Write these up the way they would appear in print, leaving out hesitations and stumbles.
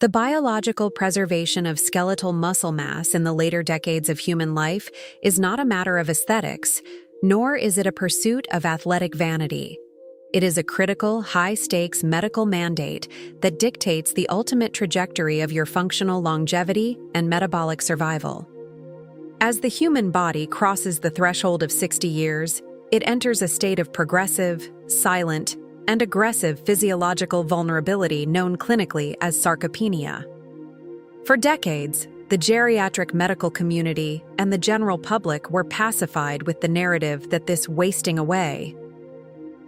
The biological preservation of skeletal muscle mass in the later decades of human life is not a matter of aesthetics, nor is it a pursuit of athletic vanity. It is a critical, high-stakes medical mandate that dictates the ultimate trajectory of your functional longevity and metabolic survival. As the human body crosses the threshold of 60 years, it enters a state of progressive, silent, and aggressive physiological vulnerability known clinically as sarcopenia. For decades, the geriatric medical community and the general public were pacified with the narrative that this wasting away,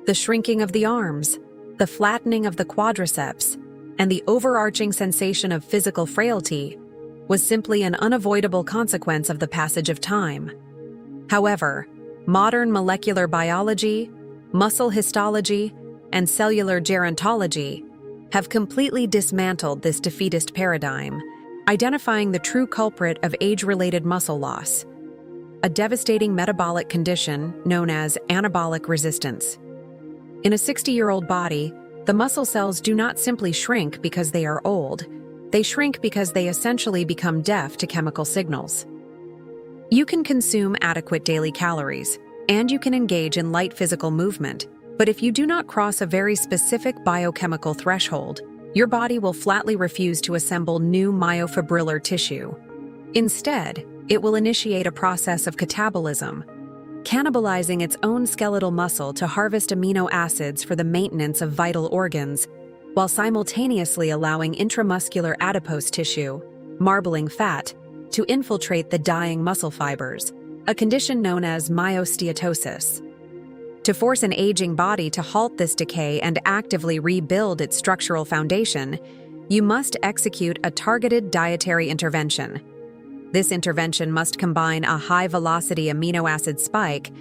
the shrinking of the arms, the flattening of the quadriceps, and the overarching sensation of physical frailty was simply an unavoidable consequence of the passage of time. However, modern molecular biology, muscle histology, and cellular gerontology have completely dismantled this defeatist paradigm, identifying the true culprit of age-related muscle loss, a devastating metabolic condition known as anabolic resistance. In a 60-year-old body, the muscle cells do not simply shrink because they are old, they shrink because they essentially become deaf to chemical signals. You can consume adequate daily calories, and you can engage in light physical movement, but if you do not cross a very specific biochemical threshold, your body will flatly refuse to assemble new myofibrillar tissue. Instead, it will initiate a process of catabolism, cannibalizing its own skeletal muscle to harvest amino acids for the maintenance of vital organs, while simultaneously allowing intramuscular adipose tissue, marbling fat, to infiltrate the dying muscle fibers, a condition known as myosteatosis. To force an aging body to halt this decay and actively rebuild its structural foundation, you must execute a targeted dietary intervention. This intervention must combine a high-velocity amino acid spike,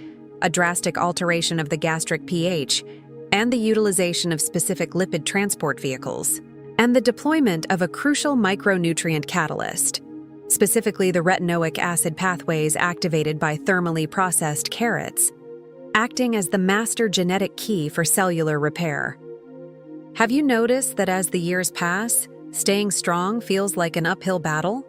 a drastic alteration of the gastric pH, and the utilization of specific lipid transport vehicles, and the deployment of a crucial micronutrient catalyst, specifically the retinoic acid pathways activated by thermally processed carrots, acting as the master genetic key for cellular repair. Have you noticed that as the years pass, staying strong feels like an uphill battle?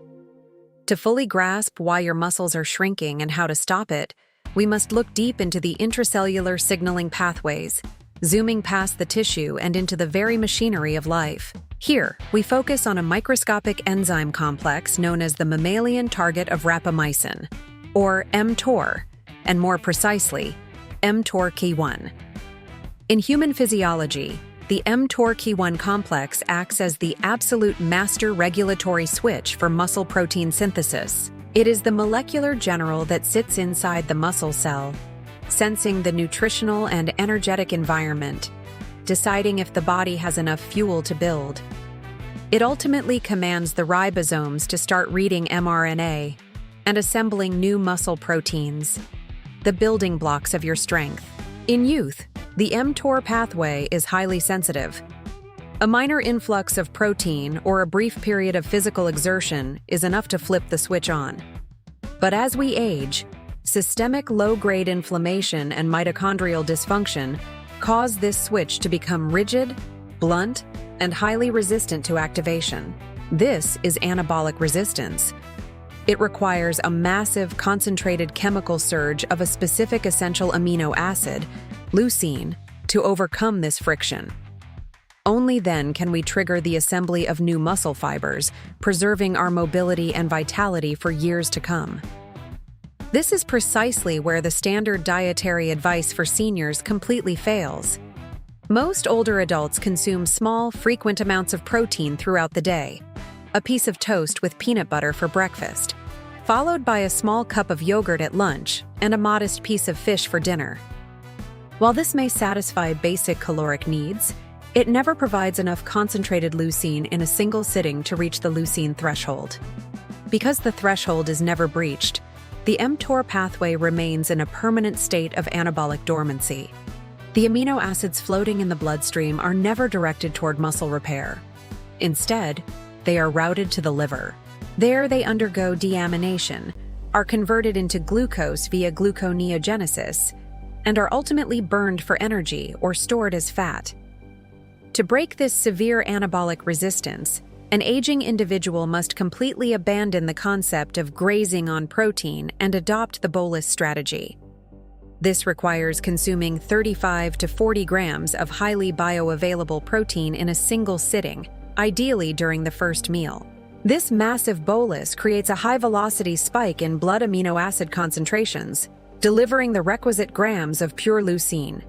To fully grasp why your muscles are shrinking and how to stop it, we must look deep into the intracellular signaling pathways, zooming past the tissue and into the very machinery of life. Here, we focus on a microscopic enzyme complex known as the mammalian target of rapamycin, or mTOR, and more precisely, mTORC1. In human physiology, the mTORC1 complex acts as the absolute master regulatory switch for muscle protein synthesis. It is the molecular general that sits inside the muscle cell, sensing the nutritional and energetic environment, deciding if the body has enough fuel to build. It ultimately commands the ribosomes to start reading mRNA and assembling new muscle proteins, the building blocks of your strength. In youth, the mTOR pathway is highly sensitive. A minor influx of protein or a brief period of physical exertion is enough to flip the switch on. But as we age, systemic low-grade inflammation and mitochondrial dysfunction cause this switch to become rigid, blunt, and highly resistant to activation. This is anabolic resistance. It requires a massive concentrated chemical surge of a specific essential amino acid, leucine, to overcome this friction. Only then can we trigger the assembly of new muscle fibers, preserving our mobility and vitality for years to come. This is precisely where the standard dietary advice for seniors completely fails. Most older adults consume small, frequent amounts of protein throughout the day. A piece of toast with peanut butter for breakfast, followed by a small cup of yogurt at lunch and a modest piece of fish for dinner. While this may satisfy basic caloric needs, it never provides enough concentrated leucine in a single sitting to reach the leucine threshold. Because the threshold is never breached, the mTOR pathway remains in a permanent state of anabolic dormancy. The amino acids floating in the bloodstream are never directed toward muscle repair. Instead, they are routed to the liver. There they undergo deamination, are converted into glucose via gluconeogenesis, and are ultimately burned for energy or stored as fat. To break this severe anabolic resistance, An aging individual must completely abandon the concept of grazing on protein and adopt the Bolus Strategy. This requires consuming 35 to 40 grams of highly bioavailable protein in a single sitting, ideally during the first meal. This massive bolus creates a high-velocity spike in blood amino acid concentrations, delivering the requisite grams of pure leucine.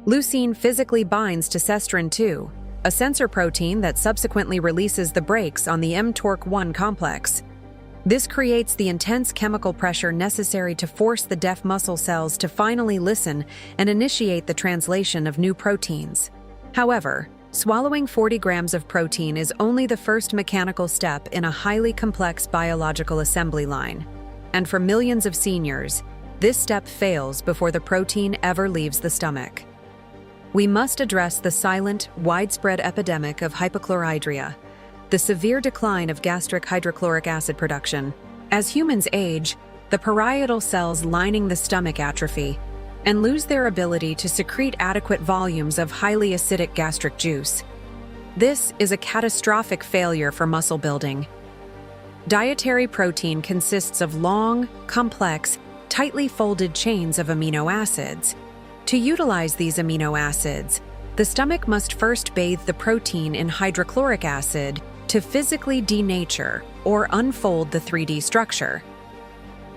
Leucine physically binds to cestrin-2, a sensor protein that subsequently releases the brakes on the mTORC1 complex. This creates the intense chemical pressure necessary to force the deaf muscle cells to finally listen and initiate the translation of new proteins. However, swallowing 40 grams of protein is only the first mechanical step in a highly complex biological assembly line. And for millions of seniors, this step fails before the protein ever leaves the stomach. We must address the silent, widespread epidemic of hypochlorhydria, the severe decline of gastric hydrochloric acid production. As humans age, the parietal cells lining the stomach atrophy and lose their ability to secrete adequate volumes of highly acidic gastric juice. This is a catastrophic failure for muscle building. Dietary protein consists of long, complex, tightly folded chains of amino acids. To utilize these amino acids, the stomach must first bathe the protein in hydrochloric acid to physically denature or unfold the 3D structure.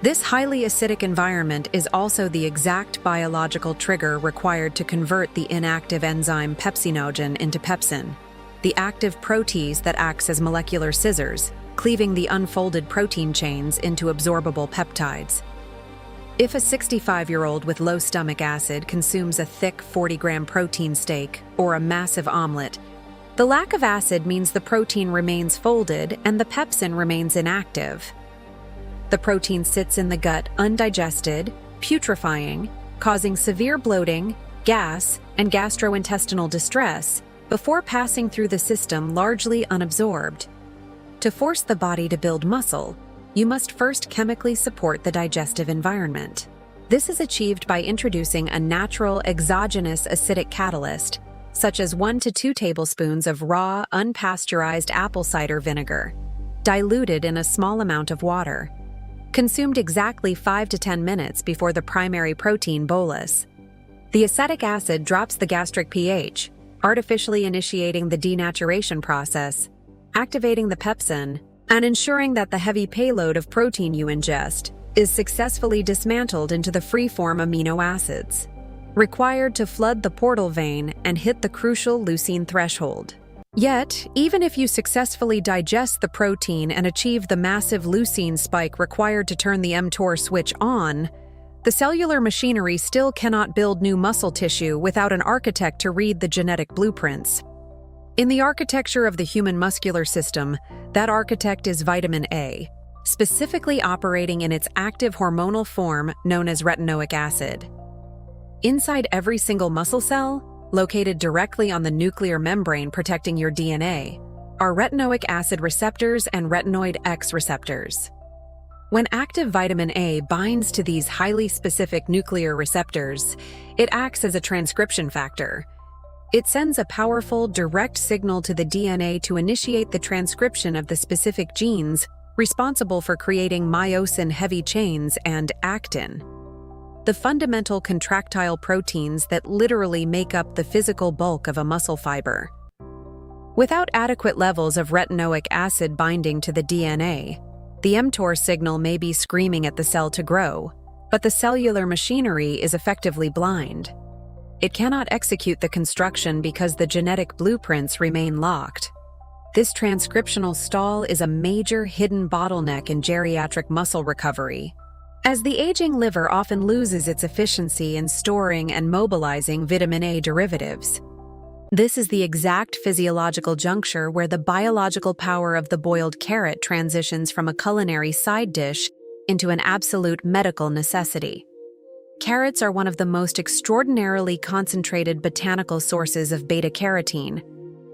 This highly acidic environment is also the exact biological trigger required to convert the inactive enzyme pepsinogen into pepsin, the active protease that acts as molecular scissors, cleaving the unfolded protein chains into absorbable peptides. If a 65-year-old with low stomach acid consumes a thick 40-gram protein steak or a massive omelet, the lack of acid means the protein remains folded and the pepsin remains inactive. The protein sits in the gut undigested, putrefying, causing severe bloating, gas, and gastrointestinal distress before passing through the system largely unabsorbed. To force the body to build muscle, you must first chemically support the digestive environment. This is achieved by introducing a natural exogenous acidic catalyst, such as 1 to 2 tablespoons of raw, unpasteurized apple cider vinegar, diluted in a small amount of water, consumed exactly 5 to 10 minutes before the primary protein bolus. The acetic acid drops the gastric pH, artificially initiating the denaturation process, activating the pepsin, and ensuring that the heavy payload of protein you ingest is successfully dismantled into the free-form amino acids, required to flood the portal vein and hit the crucial leucine threshold. Yet, even if you successfully digest the protein and achieve the massive leucine spike required to turn the mTOR switch on, the cellular machinery still cannot build new muscle tissue without an architect to read the genetic blueprints. In the architecture of the human muscular system, that architect is vitamin A, specifically operating in its active hormonal form known as retinoic acid. Inside every single muscle cell, located directly on the nuclear membrane protecting your DNA, are retinoic acid receptors and retinoid X receptors. When active vitamin A binds to these highly specific nuclear receptors, it acts as a transcription factor. It sends a powerful, direct signal to the DNA to initiate the transcription of the specific genes responsible for creating myosin heavy chains and actin, the fundamental contractile proteins that literally make up the physical bulk of a muscle fiber. Without adequate levels of retinoic acid binding to the DNA, the mTOR signal may be screaming at the cell to grow, but the cellular machinery is effectively blind. It cannot execute the construction because the genetic blueprints remain locked. This transcriptional stall is a major hidden bottleneck in geriatric muscle recovery, as the aging liver often loses its efficiency in storing and mobilizing vitamin A derivatives. This is the exact physiological juncture where the biological power of the boiled carrot transitions from a culinary side dish into an absolute medical necessity. Carrots are one of the most extraordinarily concentrated botanical sources of beta-carotene,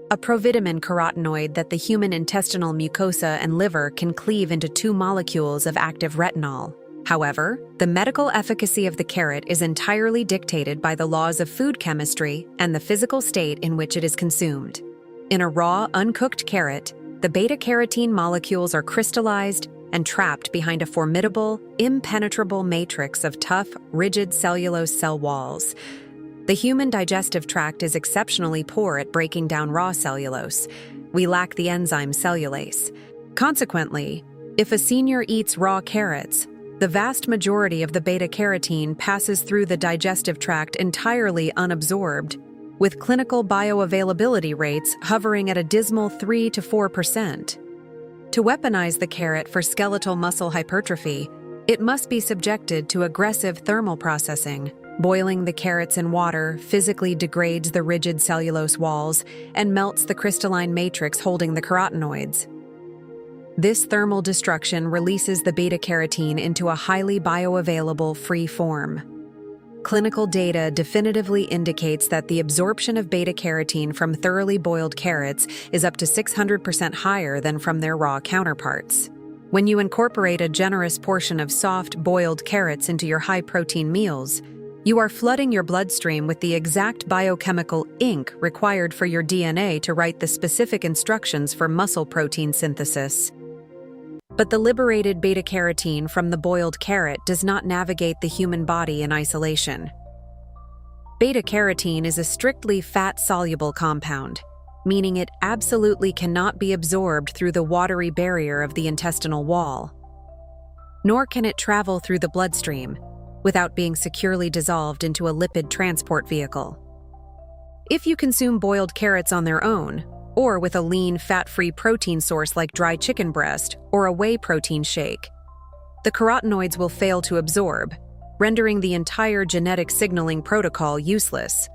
a provitamin carotenoid that the human intestinal mucosa and liver can cleave into 2 molecules of active retinol. However, the medical efficacy of the carrot is entirely dictated by the laws of food chemistry and the physical state in which it is consumed. In a raw, uncooked carrot, the beta-carotene molecules are crystallized and trapped behind a formidable, impenetrable matrix of tough, rigid cellulose cell walls. The human digestive tract is exceptionally poor at breaking down raw cellulose. We lack the enzyme cellulase. Consequently, if a senior eats raw carrots, the vast majority of the beta-carotene passes through the digestive tract entirely unabsorbed, with clinical bioavailability rates hovering at a dismal 3 to 4%. To weaponize the carrot for skeletal muscle hypertrophy, it must be subjected to aggressive thermal processing. Boiling the carrots in water physically degrades the rigid cellulose walls and melts the crystalline matrix holding the carotenoids. This thermal destruction releases the beta-carotene into a highly bioavailable free form. Clinical data definitively indicates that the absorption of beta-carotene from thoroughly boiled carrots is up to 600% higher than from their raw counterparts. When you incorporate a generous portion of soft, boiled carrots into your high-protein meals, you are flooding your bloodstream with the exact biochemical ink required for your DNA to write the specific instructions for muscle protein synthesis. But the liberated beta-carotene from the boiled carrot does not navigate the human body in isolation. Beta-carotene is a strictly fat-soluble compound, meaning it absolutely cannot be absorbed through the watery barrier of the intestinal wall. Nor can it travel through the bloodstream without being securely dissolved into a lipid transport vehicle. If you consume boiled carrots on their own, or with a lean, fat-free protein source like dry chicken breast or a whey protein shake, the carotenoids will fail to absorb, rendering the entire genetic signaling protocol useless.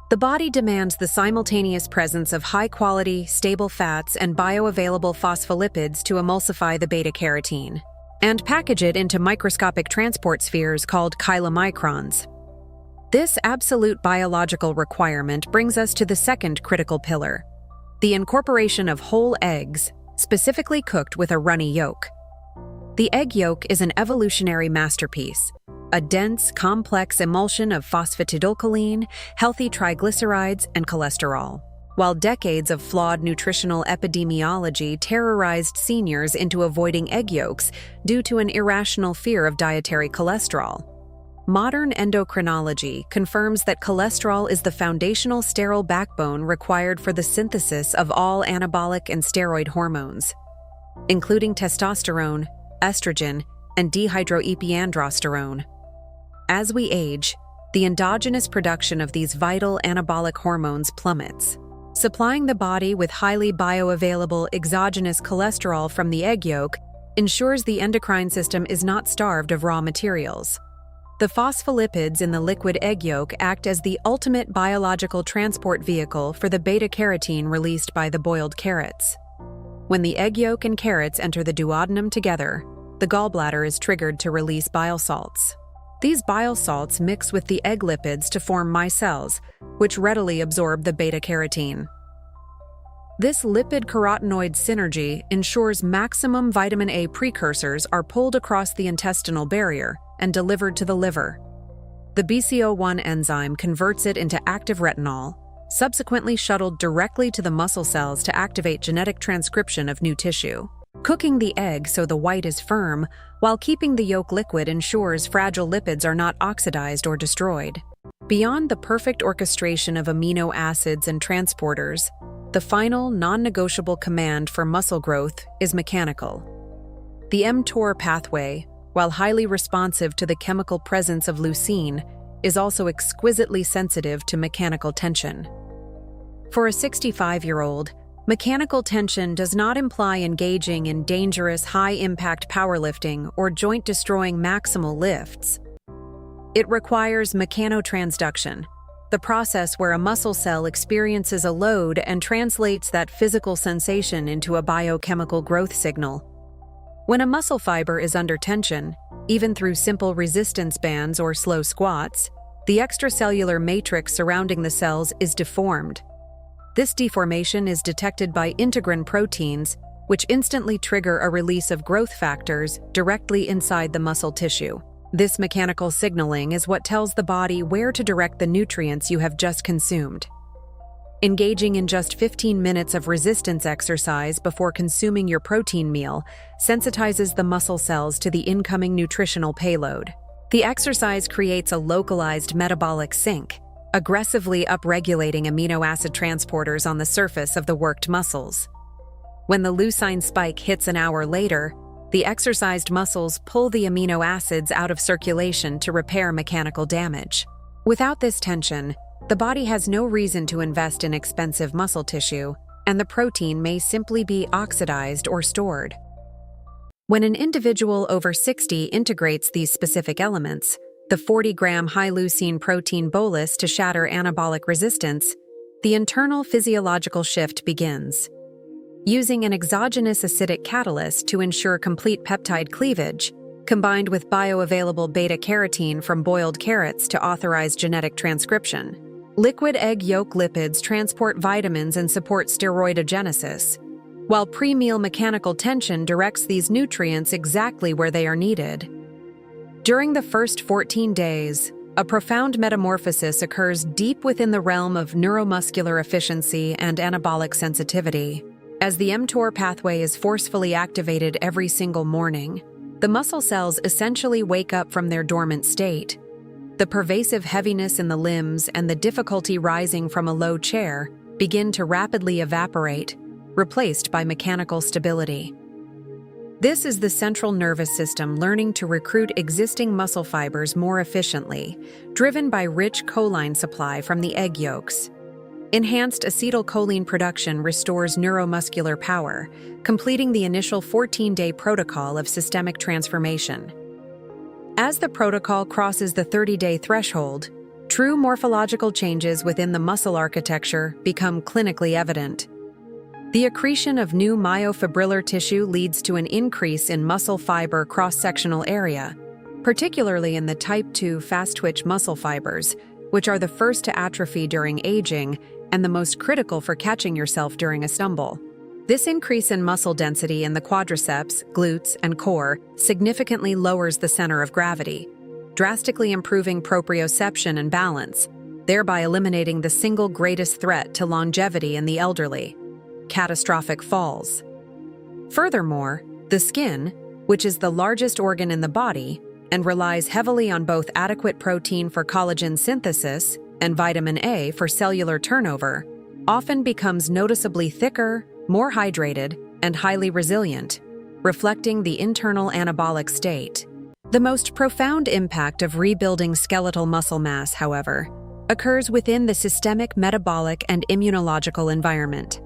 The body demands the simultaneous presence of high-quality, stable fats and bioavailable phospholipids to emulsify the beta-carotene, and package it into microscopic transport spheres called chylomicrons. This absolute biological requirement brings us to the second critical pillar: the incorporation of whole eggs, specifically cooked with a runny yolk. The egg yolk is an evolutionary masterpiece, a dense, complex emulsion of phosphatidylcholine, healthy triglycerides, and cholesterol. While decades of flawed nutritional epidemiology terrorized seniors into avoiding egg yolks due to an irrational fear of dietary cholesterol, modern endocrinology confirms that cholesterol is the foundational sterile backbone required for the synthesis of all anabolic and steroid hormones, including testosterone, estrogen, and dehydroepiandrosterone. As we age, the endogenous production of these vital anabolic hormones plummets. Supplying the body with highly bioavailable exogenous cholesterol from the egg yolk ensures the endocrine system is not starved of raw materials. The phospholipids in the liquid egg yolk act as the ultimate biological transport vehicle for the beta-carotene released by the boiled carrots. When the egg yolk and carrots enter the duodenum together, the gallbladder is triggered to release bile salts. These bile salts mix with the egg lipids to form micelles, which readily absorb the beta-carotene. This lipid carotenoid synergy ensures maximum vitamin A precursors are pulled across the intestinal barrier and delivered to the liver. The BCO1 enzyme converts it into active retinol, subsequently shuttled directly to the muscle cells to activate genetic transcription of new tissue. Cooking the egg so the white is firm, while keeping the yolk liquid ensures fragile lipids are not oxidized or destroyed. Beyond the perfect orchestration of amino acids and transporters, the final, non-negotiable command for muscle growth is mechanical. The mTOR pathway, while highly responsive to the chemical presence of leucine, is also exquisitely sensitive to mechanical tension. For a 65-year-old, mechanical tension does not imply engaging in dangerous high-impact powerlifting or joint-destroying maximal lifts. It requires mechanotransduction, the process where a muscle cell experiences a load and translates that physical sensation into a biochemical growth signal. When a muscle fiber is under tension, even through simple resistance bands or slow squats, the extracellular matrix surrounding the cells is deformed. This deformation is detected by integrin proteins, which instantly trigger a release of growth factors directly inside the muscle tissue. This mechanical signaling is what tells the body where to direct the nutrients you have just consumed. Engaging in just 15 minutes of resistance exercise before consuming your protein meal sensitizes the muscle cells to the incoming nutritional payload. The exercise creates a localized metabolic sink, aggressively upregulating amino acid transporters on the surface of the worked muscles. When the leucine spike hits an hour later, the exercised muscles pull the amino acids out of circulation to repair mechanical damage. Without this tension, the body has no reason to invest in expensive muscle tissue, and the protein may simply be oxidized or stored. When an individual over 60 integrates these specific elements, the 40-gram high-leucine protein bolus to shatter anabolic resistance, the internal physiological shift begins. Using an exogenous acidic catalyst to ensure complete peptide cleavage, combined with bioavailable beta-carotene from boiled carrots to authorize genetic transcription, liquid egg yolk lipids transport vitamins and support steroidogenesis, while pre-meal mechanical tension directs these nutrients exactly where they are needed. During the first 14 days, a profound metamorphosis occurs deep within the realm of neuromuscular efficiency and anabolic sensitivity. As the mTOR pathway is forcefully activated every single morning, the muscle cells essentially wake up from their dormant state. The pervasive heaviness in the limbs and the difficulty rising from a low chair begin to rapidly evaporate, replaced by mechanical stability. This is the central nervous system learning to recruit existing muscle fibers more efficiently, driven by rich choline supply from the egg yolks. Enhanced acetylcholine production restores neuromuscular power, completing the initial 14-day protocol of systemic transformation. As the protocol crosses the 30-day threshold, true morphological changes within the muscle architecture become clinically evident. The accretion of new myofibrillar tissue leads to an increase in muscle fiber cross-sectional area, particularly in the type 2 fast-twitch muscle fibers, which are the first to atrophy during aging and the most critical for catching yourself during a stumble. This increase in muscle density in the quadriceps, glutes, and core significantly lowers the center of gravity, drastically improving proprioception and balance, thereby eliminating the single greatest threat to longevity in the elderly: catastrophic falls. Furthermore, the skin, which is the largest organ in the body and relies heavily on both adequate protein for collagen synthesis and vitamin A for cellular turnover, often becomes noticeably thicker, more hydrated, and highly resilient, reflecting the internal anabolic state. The most profound impact of rebuilding skeletal muscle mass, however, occurs within the systemic metabolic and immunological environment.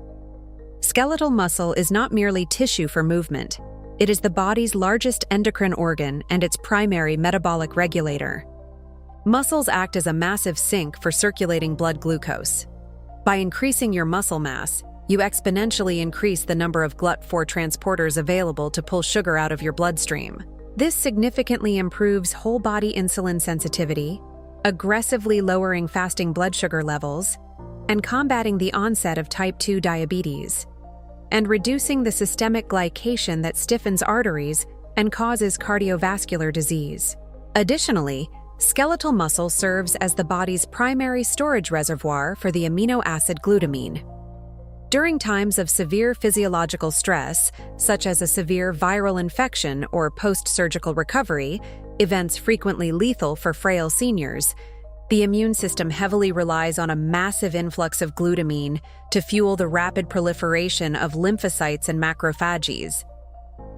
Skeletal muscle is not merely tissue for movement. It is the body's largest endocrine organ and its primary metabolic regulator. Muscles act as a massive sink for circulating blood glucose. By increasing your muscle mass, you exponentially increase the number of GLUT4 transporters available to pull sugar out of your bloodstream. This significantly improves whole body insulin sensitivity, aggressively lowering fasting blood sugar levels, and combating the onset of type 2 diabetes, and reducing the systemic glycation that stiffens arteries and causes cardiovascular disease. Additionally, skeletal muscle serves as the body's primary storage reservoir for the amino acid glutamine. During times of severe physiological stress, such as a severe viral infection or post-surgical recovery, events frequently lethal for frail seniors, the immune system heavily relies on a massive influx of glutamine to fuel the rapid proliferation of lymphocytes and macrophages.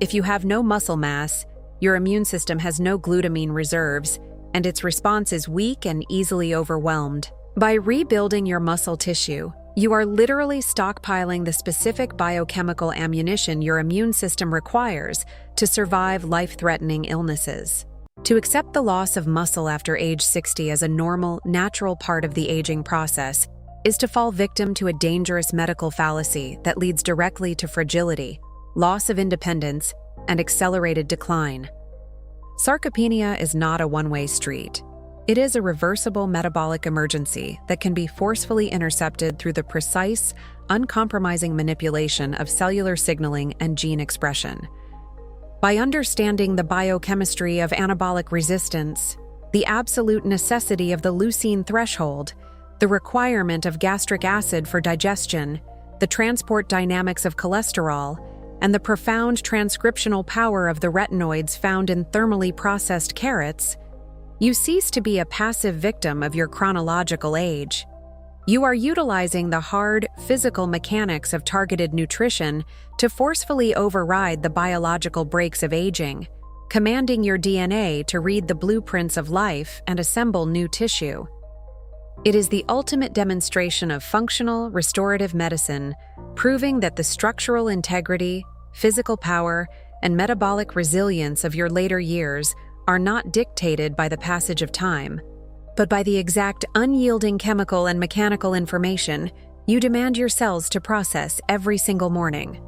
If you have no muscle mass, your immune system has no glutamine reserves, and its response is weak and easily overwhelmed. By rebuilding your muscle tissue, you are literally stockpiling the specific biochemical ammunition your immune system requires to survive life-threatening illnesses. To accept the loss of muscle after age 60 as a normal, natural part of the aging process is to fall victim to a dangerous medical fallacy that leads directly to fragility, loss of independence, and accelerated decline. Sarcopenia is not a one-way street. It is a reversible metabolic emergency that can be forcefully intercepted through the precise, uncompromising manipulation of cellular signaling and gene expression. By understanding the biochemistry of anabolic resistance, the absolute necessity of the leucine threshold, The requirement of gastric acid for digestion, the transport dynamics of cholesterol, and the profound transcriptional power of the retinoids found in thermally processed carrots, you cease to be a passive victim of your chronological age. You are utilizing the hard, physical mechanics of targeted nutrition to forcefully override the biological brakes of aging, commanding your DNA to read the blueprints of life and assemble new tissue. It is the ultimate demonstration of functional, restorative medicine, proving that the structural integrity, physical power, and metabolic resilience of your later years are not dictated by the passage of time, but by the exact unyielding chemical and mechanical information you demand your cells to process every single morning.